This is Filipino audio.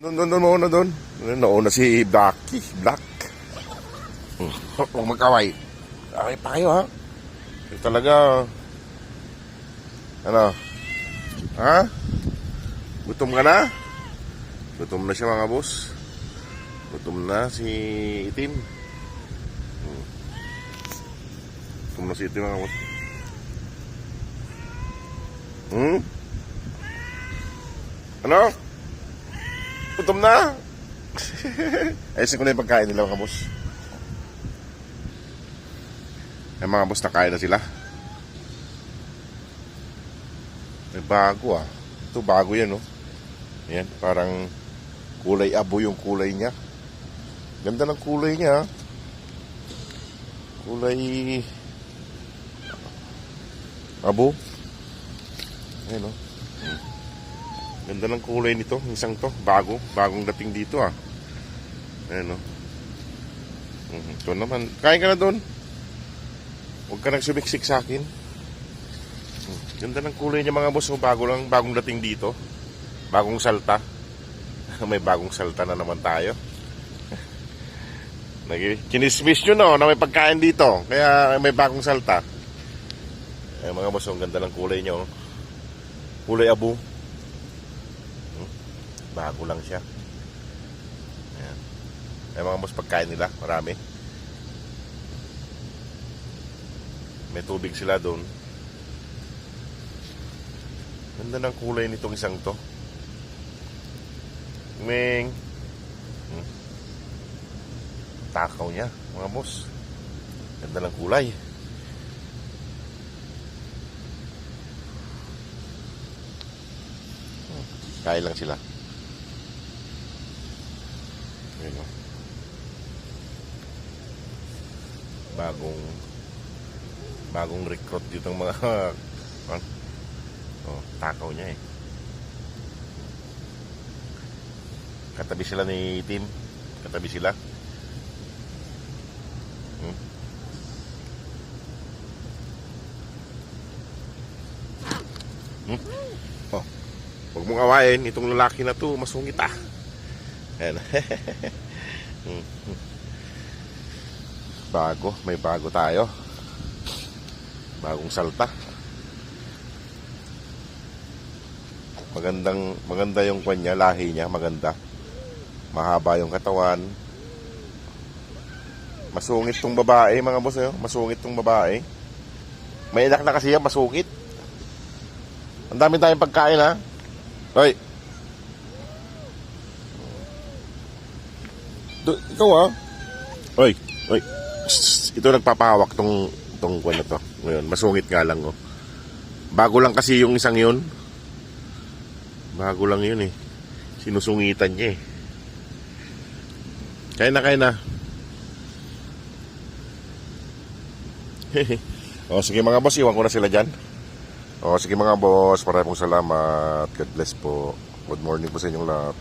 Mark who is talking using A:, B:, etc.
A: Doon, doon. Nauna si Black. Huwag mag-away. Away pa kayo, ha? Ito talaga, ano? Ha? Gutom ka na? Gutom na siya, mga boss. Gutom na si Itim. Gutom na si Itim, mga boss. Ano? Gutom na? Ayusin ko na yung pagkain nila, mga boss. Ay, mga boss, nakain na sila. May bago, ah. Ito, bago yan, oh. Ayan, parang kulay abo yung kulay niya. Ganda ng kulay niya, ah. Kulay abo. Ayan, oh. Ganda ng kulay nito, isang to, bagong dating dito, ah. Ayan, oh. Ito naman, kain ka na doon. Huwag ka nang sumiksik sa akin. Ganda ng kulay niya, mga boss, oh. Bagong dating dito. Bagong salta. May bagong salta na naman tayo. Kinismis nyo, no, na may pagkain dito. Kaya may bagong salta. Ay, mga boss, ang ganda ng kulay nyo. Kulay abo. Bago lang siya. Ayan. Ay, mga boss, pagkain nila, marami. May tubig sila doon. Ganda ng kulay nitong isang to. Ming. Takaw niya, mga boss. Ganda ng kulay. Kain lang sila. Ayun, o. Bagong recruit dito ng mga takaw niya, eh. Katabi sila ni Tim. Katabi sila. Oh, huwag mong awayin itong lalaki na to, masungit, ah. Ayan. May bago tayo. Bagong salta. Maganda yung kanya, lahi niya, maganda. Mahaba yung katawan. Masungit tong babae, mga boss, eh. Masungit tong babae. May anak na kasi yan, masungit. Ang dami tayong pagkain, ha. Hoy. Ikaw, ha. Hoy. Ito nagpapahawak tong kwan na to. Ngayon, masungit nga lang, oh. Bago lang kasi yung isang yun. Bago lang yun, eh. Sinusungitan niya, eh. Kain na. O, sige mga boss, iwan ko na sila dyan. O, sige mga boss, maraming salamat. God bless po. Good morning po sa inyong lahat.